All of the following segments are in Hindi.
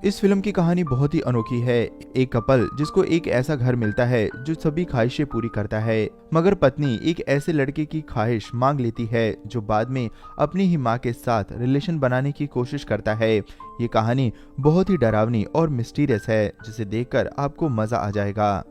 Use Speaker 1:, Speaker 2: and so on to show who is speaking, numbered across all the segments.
Speaker 1: इस फिल्म की कहानी बहुत ही अनोखी है। एक कपल जिसको एक ऐसा घर मिलता है जो सभी ख्वाहिशें पूरी करता है, मगर पत्नी एक ऐसे लड़के की ख्वाहिश मांग लेती है जो बाद में अपनी ही माँ के साथ रिलेशन बनाने की कोशिश करता है। ये कहानी बहुत ही डरावनी और मिस्टीरियस है, जिसे देखकर आपको मजा आ जाएगा।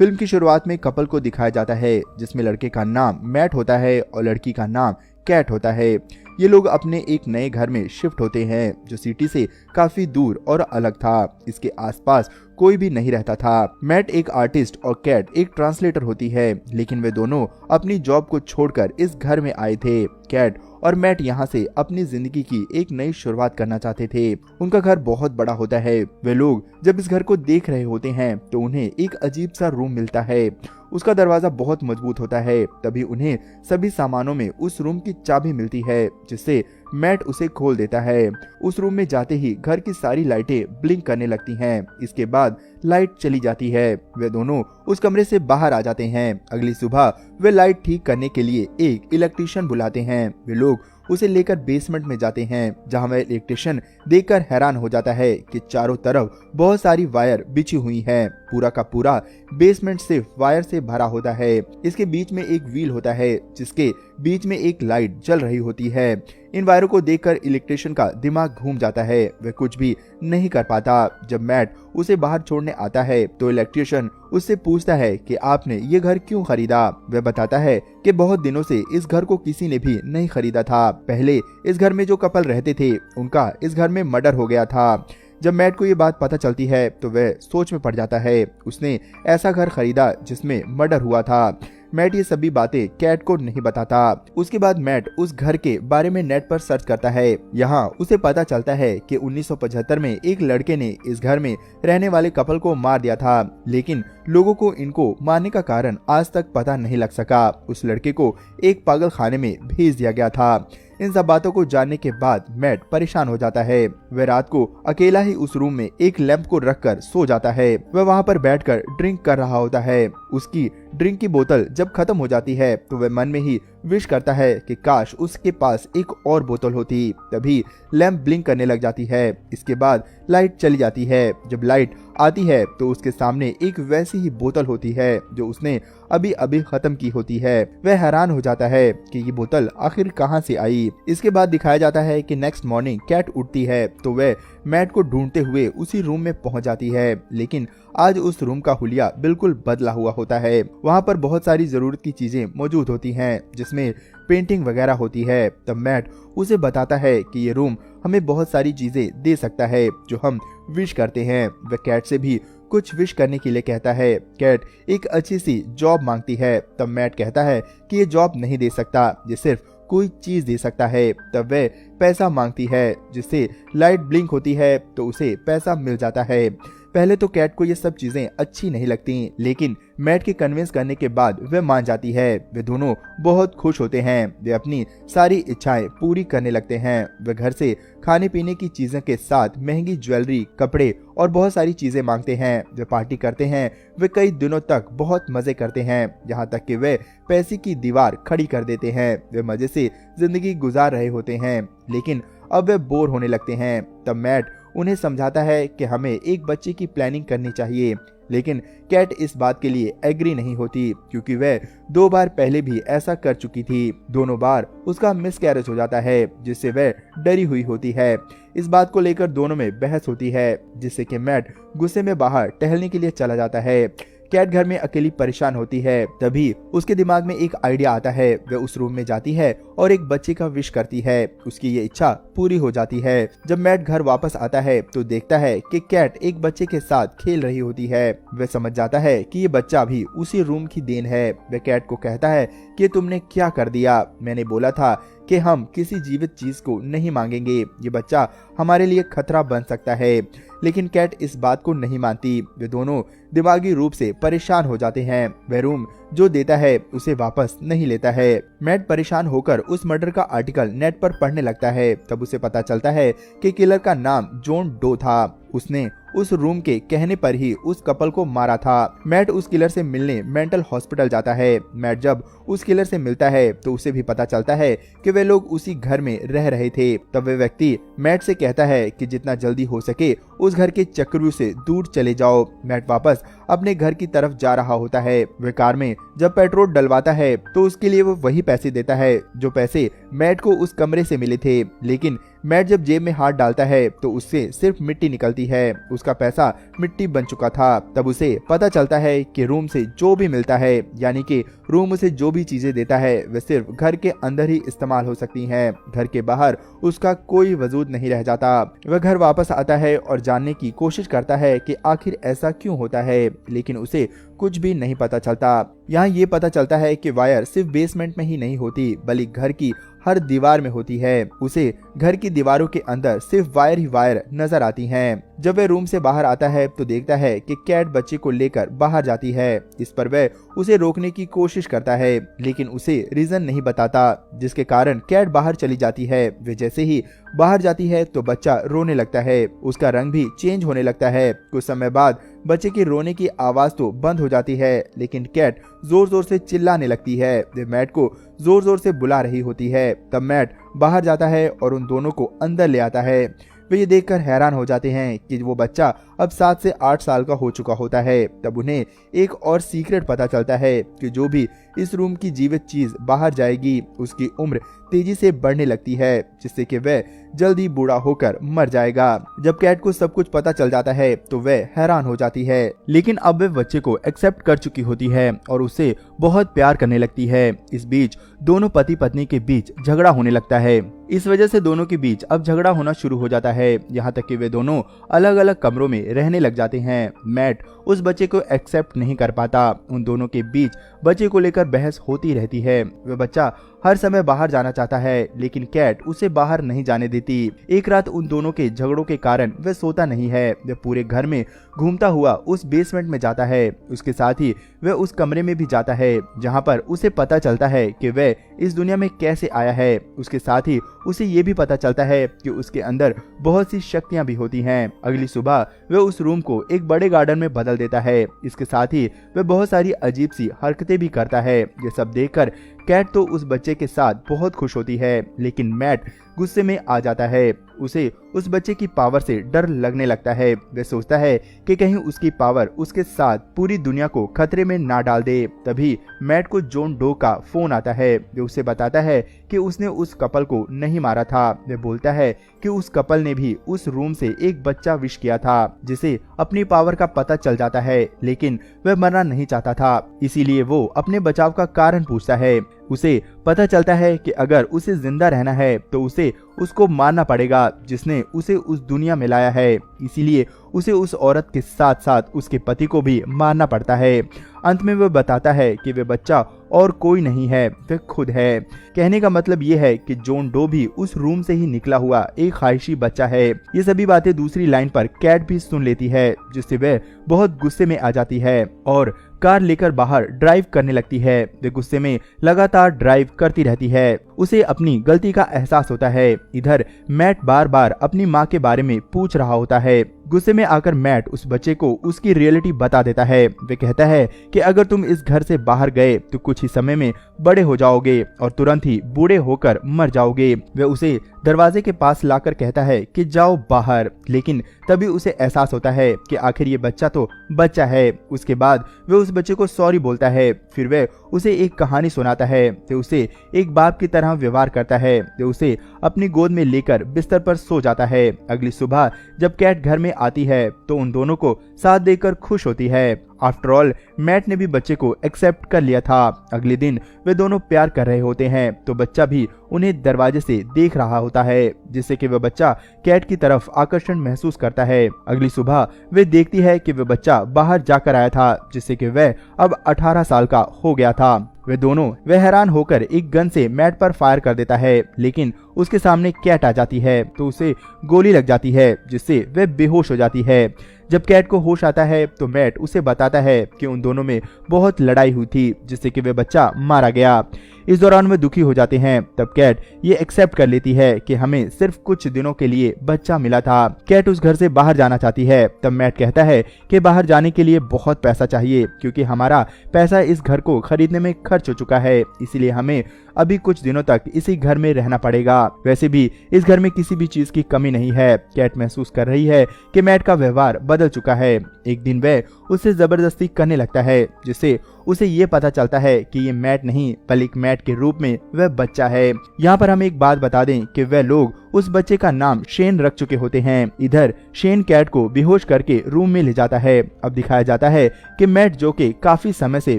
Speaker 1: फिल्म की शुरुआत में कपल को दिखाया जाता है जिसमें लड़के का नाम मैट होता है और लड़की का नाम कैट होता है। ये लोग अपने एक नए घर में शिफ्ट होते हैं जो सिटी से काफी दूर और अलग था। इसके आसपास कोई भी नहीं रहता था। मैट एक आर्टिस्ट और कैट एक ट्रांसलेटर होती है, लेकिन वे दोनों अपनी जॉब को छोड़कर इस घर में आए थे। कैट और मैट यहाँ से अपनी जिंदगी की एक नई शुरुआत करना चाहते थे। उनका घर बहुत बड़ा होता है। वे लोग जब इस घर को देख रहे होते हैं तो उन्हें एक अजीब सा रूम मिलता है। उसका दरवाजा बहुत मजबूत होता है। तभी उन्हें सभी सामानों में उस रूम की चाबी मिलती है, जिससे मैट उसे खोल देता है। उस रूम में जाते ही घर की सारी लाइटें ब्लिंक करने लगती हैं। इसके बाद लाइट चली जाती है। वे दोनों उस कमरे से बाहर आ जाते हैं। अगली सुबह वे लाइट ठीक करने के लिए एक इलेक्ट्रीशियन बुलाते हैं। वे लोग उसे लेकर बेसमेंट में जाते हैं, जहां वह इलेक्ट्रीशियन देखकर हैरान हो जाता है कि चारों तरफ बहुत सारी वायर बिछी हुई हैं। पूरा का पूरा बेसमेंट सिर्फ वायर से भरा होता है। इसके बीच में एक व्हील होता है जिसके बीच में एक लाइट जल रही होती है। इन वायरों को देखकर इलेक्ट्रीशियन का दिमाग घूम जाता है। वह कुछ भी नहीं कर पाता। जब मैट उसे बाहर छोड़ने आता है तो इलेक्ट्रीशियन उससे पूछता है कि आपने ये घर क्यों खरीदा। वह बताता है कि बहुत दिनों से इस घर को किसी ने भी नहीं खरीदा था। पहले इस घर में जो कपल रहते थे उनका इस घर में मर्डर हो गया था। जब मैट को ये बात पता चलती है तो वह सोच में पड़ जाता है। उसने ऐसा घर खरीदा जिसमें मर्डर हुआ था। मैट ये सभी बातें कैट को नहीं बताता। उसके बाद मैट उस घर के बारे में नेट पर सर्च करता है। यहाँ उसे पता चलता है कि 1975 में एक लड़के ने इस घर में रहने वाले कपल को मार दिया था, लेकिन लोगों को इनको मारने का कारण आज तक पता नहीं लग सका। उस लड़के को एक पागल खाने में भेज दिया गया था। इन सब बातों को जानने के बाद मैट परेशान हो जाता है। वह रात को अकेला ही उस रूम में एक लैंप को रखकर सो जाता है। वह वहां पर बैठकर ड्रिंक कर रहा होता है। उसकी ड्रिंक की बोतल जब खत्म हो जाती है तो वह मन में ही विश करता है कि काश उसके पास एक और बोतल होती। तभी लैंप ब्लिंक करने लग जाती है। इसके बाद लाइट चली जाती है। जब लाइट आती है तो उसके सामने एक वैसी ही बोतल होती है जो उसने अभी अभी खत्म की होती है। वह हैरान हो जाता है कि ये बोतल आखिर कहां से आई। इसके बाद दिखाया जाता है कि नेक्स्ट मॉर्निंग कैट उठती है तो वह मैट को ढूंढते हुए उसी रूम में पहुंच जाती है, लेकिन आज उस रूम का हुलिया बिल्कुल बदला हुआ होता है। वहां पर बहुत सारी जरूरत की चीजें मौजूद होती हैं, जिसमें पेंटिंग वगैरह होती है। तब मैट उसे बताता है कि ये रूम हमें बहुत सारी चीजें दे सकता है जो हम विश करते हैं। वह कैट से भी कुछ विश करने के लिए कहता है। कैट एक अच्छी सी जॉब मांगती है। तब मैट कहता है कि ये जॉब नहीं दे सकता, ये सिर्फ कोई चीज दे सकता है। तब वह पैसा मांगती है, जिससे लाइट ब्लिंक होती है तो उसे पैसा मिल जाता है। पहले तो कैट को ये सब चीजें अच्छी नहीं लगती, लेकिन मैट के कन्विंस करने के बाद वह मान जाती है। वे दोनों बहुत खुश होते हैं। वे अपनी सारी इच्छाएं पूरी करने लगते हैं। वे घर से खाने पीने की चीजों के साथ महंगी ज्वेलरी, कपड़े और बहुत सारी चीजें मांगते हैं। वे पार्टी करते हैं। वे कई दिनों तक बहुत मजे करते हैं, यहाँ तक कि वे पैसे की दीवार खड़ी कर देते हैं। वे मजे से जिंदगी गुजार रहे होते हैं, लेकिन अब वे बोर होने लगते हैं। तब मैट उन्हें समझाता है कि हमें एक बच्चे की प्लानिंग करनी चाहिए, लेकिन कैट इस बात के लिए एग्री नहीं होती, क्योंकि वह 2 बार पहले भी ऐसा कर चुकी थी। दोनों बार उसका मिसकैरेज हो जाता है, जिससे वह डरी हुई होती है। इस बात को लेकर दोनों में बहस होती है, जिससे कि मैट गुस्से में बाहर टहलने के लिए चला जाता है। कैट घर में अकेली परेशान होती है। तभी उसके दिमाग में एक आइडिया आता है। वह उस रूम में जाती है और एक बच्चे का विश करती है। उसकी ये इच्छा पूरी हो जाती है। जब मैट घर वापस आता है तो देखता है कि कैट एक बच्चे के साथ खेल रही होती है। वह समझ जाता है कि ये बच्चा भी उसी रूम की देन है। वह कैट को कहता है कि तुमने क्या कर दिया। मैंने बोला था कि हम किसी जीवित चीज को नहीं मांगेंगे। ये बच्चा हमारे लिए खतरा बन सकता है, लेकिन कैट इस बात को नहीं मानती। वे दोनों दिमागी रूप से परेशान हो जाते हैं। वह रूम जो देता है उसे वापस नहीं लेता है। मैट परेशान होकर उस मर्डर का आर्टिकल नेट पर पढ़ने लगता है। तब उसे पता चलता है कि किलर का नाम जॉन डो था। उसने उस रूम के कहने पर ही उस कपल को मारा था। मैट उस किलर से मिलने मेंटल हॉस्पिटल जाता है। मैट जब उस किलर से मिलता है तो उसे भी पता चलता है कि वे लोग उसी घर में रह रहे थे। तब वे व्यक्ति मैट से कहता है कि जितना जल्दी हो सके उस घर के चक्रव्यूह से दूर चले जाओ। मैट वापस अपने घर की तरफ जा रहा होता है। वे कार में जब पेट्रोल डलवाता है तो उसके लिए वो वही पैसे देता है जो पैसे मैट को उस कमरे से मिले थे। लेकिन मैट जब जेब में हाथ डालता है तो उससे सिर्फ मिट्टी निकलती है। उसका पैसा मिट्टी बन चुका था। तब उसे पता चलता है कि रूम से जो भी मिलता है, यानी कि रूम उसे जो भी चीजें देता है वे सिर्फ घर के अंदर ही इस्तेमाल हो सकती हैं। घर के बाहर उसका कोई वजूद नहीं रह जाता। वह घर वापस आता है और जानने की कोशिश करता है कि आखिर ऐसा क्यों होता है, लेकिन उसे कुछ भी नहीं पता चलता। यहाँ ये पता चलता है कि वायर सिर्फ बेसमेंट में ही नहीं होती बल्कि घर की हर दीवार में होती है। उसे घर की दीवारों के अंदर सिर्फ वायर ही वायर नजर आती हैं। जब वह रूम से बाहर आता है तो देखता है कि कैट बच्चे को लेकर बाहर जाती है। इस पर वह उसे रोकने की कोशिश करता है लेकिन उसे रीजन नहीं बताता, जिसके कारण कैट बाहर चली जाती है। वे जैसे ही बाहर जाती है तो बच्चा रोने लगता है। उसका रंग भी चेंज होने लगता है। कुछ समय बाद बच्चे की रोने की आवाज तो बंद हो जाती है लेकिन कैट जोर जोर से चिल्लाने लगती है। वे मैट को जोर जोर से बुला रही होती है। तब मैट बाहर जाता है और उन दोनों को अंदर ले आता है। वे ये देखकर हैरान हो जाते हैं कि वो बच्चा अब 7 से 8 साल का हो चुका होता है। तब उन्हें एक और सीक्रेट पता चलता है कि जो भी इस रूम की जीवित चीज बाहर जाएगी उसकी उम्र तेजी से बढ़ने लगती है, जिससे कि वह जल्दी बूढ़ा होकर मर जाएगा। जब कैट को सब कुछ पता चल जाता है तो वह हैरान हो जाती है, लेकिन अब वह बच्चे को एक्सेप्ट कर चुकी होती है और उससे बहुत प्यार करने लगती है। इस बीच दोनों पति पत्नी के बीच झगड़ा होने लगता है। इस वजह से दोनों के बीच अब झगड़ा होना शुरू हो जाता है, यहाँ तक कि वे दोनों अलग अलग कमरों में रहने लग जाते हैं। मैट उस बच्चे को एक्सेप्ट नहीं कर पाता। उन दोनों के बीच बच्चे को लेकर बहस होती रहती है। वह बच्चा हर समय बाहर जाना चाहता है लेकिन कैट उसे बाहर नहीं जाने देती। एक रात उन दोनों के झगड़ों के कारण वह सोता नहीं है। वह पूरे घर में घूमता हुआ उस बेसमेंट में जाता है। उसके साथ ही वह उस कमरे में भी जाता है जहां पर उसे पता चलता है कि वह इस दुनिया में कैसे आया है। उसके साथ ही उसे ये भी पता चलता है कि उसके अंदर बहुत सी शक्तियां भी होती हैं। अगली सुबह वह उस रूम को एक बड़े गार्डन में बदल देता है। इसके साथ ही वह बहुत सारी अजीब सी हरकतें भी करता है। ये सब देखकर कैट तो उस बच्चे के साथ बहुत खुश होती है, लेकिन मैट गुस्से में आ जाता है। उसे उस बच्चे की पावर से डर लगने लगता है। वह सोचता है कि कहीं उसकी पावर उसके साथ पूरी दुनिया को खतरे में ना डाल दे। तभी मैट को जॉन डो का फोन आता है। वह उसे बताता है कि उसने उस कपल को नहीं मारा था। वह बोलता है कि उस कपल ने भी उस रूम से एक बच्चा विश किया था, जिसे अपनी पावर का पता चल जाता है, लेकिन वह मरना नहीं चाहता था। इसीलिए वो अपने बचाव का कारण पूछता है। उसे पता चलता है कि अगर उसे जिंदा रहना है तो उसे उसको मारना पड़ेगा जिसने उसे उस दुनिया में लाया है। इसीलिए उसे उस औरत के साथ साथ उसके पति को भी मारना पड़ता है। अंत में वह बताता है कि वह बच्चा और कोई नहीं है, वह खुद है। कहने का मतलब ये है कि जॉन डो भी उस रूम से ही निकला हुआ एक ख्वाहिशी बच्चा है। ये सभी बातें दूसरी लाइन पर कैट भी सुन लेती है, जिससे वह बहुत गुस्से में आ जाती है और कार लेकर बाहर ड्राइव करने लगती है। वे गुस्से में लगातार ड्राइव करती रहती है। उसे अपनी गलती का एहसास होता है। इधर मैट बार बार अपनी माँ के बारे में पूछ रहा होता है। गुस्से में आकर मैट उस बच्चे को उसकी रियलिटी बता देता है। वे कहता है कि अगर तुम इस घर से बाहर गए तो कुछ ही समय में बड़े हो जाओगे और तुरंत ही बूढ़े होकर मर जाओगे। वे उसे दरवाजे के पास लाकर कहता है कि जाओ बाहर, लेकिन तभी उसे एहसास होता है कि आखिर ये बच्चा तो बच्चा है। उसके बाद वे उस बच्चे को सॉरी बोलता है। फिर वे उसे एक कहानी सुनाता है। वे उसे एक बाप की तरह व्यवहार करता है। वे उसे अपनी गोद में लेकर बिस्तर पर सो जाता है। अगली सुबह जब कैट घर में आती है तो उन दोनों को साथ देकर खुश होती है। आफ्टर ऑल मैट ने भी बच्चे को एक्सेप्ट कर लिया था। अगले दिन वे दोनों प्यार कर रहे होते हैं तो बच्चा भी उन्हें दरवाजे से देख रहा होता है, जिससे कि वह बच्चा कैट की तरफ आकर्षण महसूस करता है। अगली सुबह वे देखती है कि वह बच्चा बाहर जाकर आया था, जिससे कि वह अब 18 साल का हो गया था। वे हैरान होकर एक गन से मैट पर फायर कर देता है, लेकिन उसके सामने कैट आ जाती है तो उसे गोली लग जाती है, जिससे वह बेहोश हो जाती है। जब कैट को होश आता है तो मैट उसे बता बताता है कि उन दोनों में बहुत लड़ाई हुई थी जिससे कि वे बच्चा मारा गया। इस दौरान वे दुखी हो जाते हैं। तब कैट ये एक्सेप्ट कर लेती है कि हमें सिर्फ कुछ दिनों के लिए बच्चा मिला था। कैट उस घर से बाहर जाना चाहती है। तब मैट कहता है कि बाहर जाने के लिए बहुत पैसा चाहिए क्योंकि हमारा पैसा इस घर को खरीदने में खर्च हो चुका है, इसीलिए हमें अभी कुछ दिनों तक इसी घर में रहना पड़ेगा। वैसे भी इस घर में किसी भी चीज की कमी नहीं है। कैट महसूस कर रही है कि मैट का व्यवहार बदल चुका है। एक दिन वह उससे जबरदस्ती करने लगता है जिससे उसे ये पता चलता है कि ये मैट नहीं बल्कि मैट के रूप में वह बच्चा है। यहाँ पर हम एक बात बता दें कि वह लोग उस बच्चे का नाम शेन रख चुके होते हैं। इधर शेन कैट को बेहोश करके रूम में ले जाता है। अब दिखाया जाता है कि मैट जो कि काफी समय से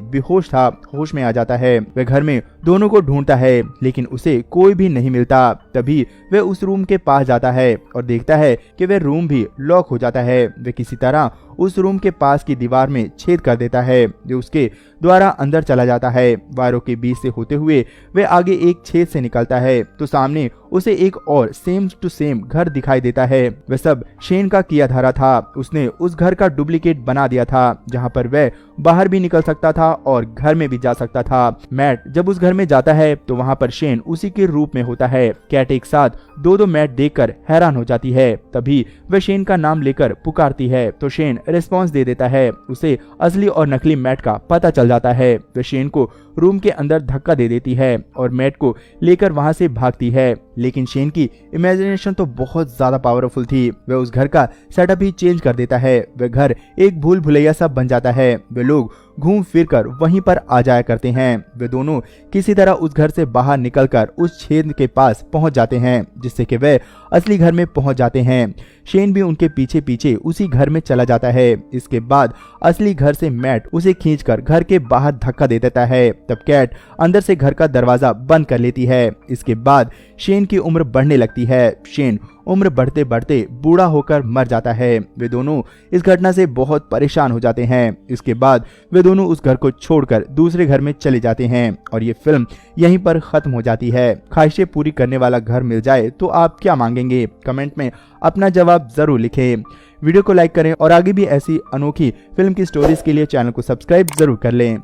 Speaker 1: बेहोश था होश में आ जाता है। वह घर में दोनों को ढूंढता है लेकिन उसे कोई भी नहीं मिलता। तभी वह उस रूम के पास जाता है और देखता है कि वह रूम भी लॉक हो जाता है। वह किसी तरह उस रूम के पास की दीवार में छेद कर देता है जो उसके द्वारा अंदर चला जाता है। वायरों के बीच से होते हुए वह आगे एक छेद से निकलता है तो सामने उसे एक और सेम टू सेम घर दिखाई देता है। वह सब शेन का किया धरा था। उसने उस घर का डुप्लीकेट बना दिया था जहाँ पर वह बाहर भी निकल सकता था और घर में भी जा सकता था। मैट जब उस घर में जाता है तो वहाँ पर शेन उसी के रूप में होता है। कैट एक साथ दो मैट देखकर हैरान हो जाती है। तभी वह शेन का नाम लेकर पुकारती है तो शेन रिस्पॉन्स दे देता है। उसे असली और नकली मैट का पता चल जाता है। वह शेन को रूम के अंदर धक्का दे देती है और मैट को लेकर वहां से भागती है। लेकिन शेन की इमेजिनेशन तो बहुत ज्यादा पावरफुल थी। वह उस घर का सेटअप ही चेंज कर देता है। वह घर एक भूल भुलैया सा बन जाता है। वे लोग घूम फिर कर वहीं पर आ जाया करते हैं। वे दोनों किसी तरह उस घर से बाहर निकलकर उस छेद के पास पहुंच जाते हैं जिससे कि वे असली घर में पहुंच जाते हैं। शेन भी उनके पीछे पीछे उसी घर में चला जाता है। इसके बाद असली घर से मैट उसे खींचकर घर के बाहर धक्का दे देता है। तब कैट अंदर से घर का दरवाजा बंद कर लेती है। इसके बाद शेन की उम्र बढ़ने लगती है। शेन उम्र बढ़ते बढ़ते बूढ़ा होकर मर जाता है। वे दोनों इस घटना से बहुत परेशान हो जाते हैं। इसके बाद वे दोनों उस घर को छोड़कर दूसरे घर में चले जाते हैं और ये फिल्म यहीं पर खत्म हो जाती है। ख्वाहिशें पूरी करने वाला घर मिल जाए तो आप क्या मांगेंगे? कमेंट में अपना जवाब जरूर लिखें। वीडियो को लाइक करें और आगे भी ऐसी अनोखी फिल्म की स्टोरीज के लिए चैनल को सब्सक्राइब जरूर कर लें।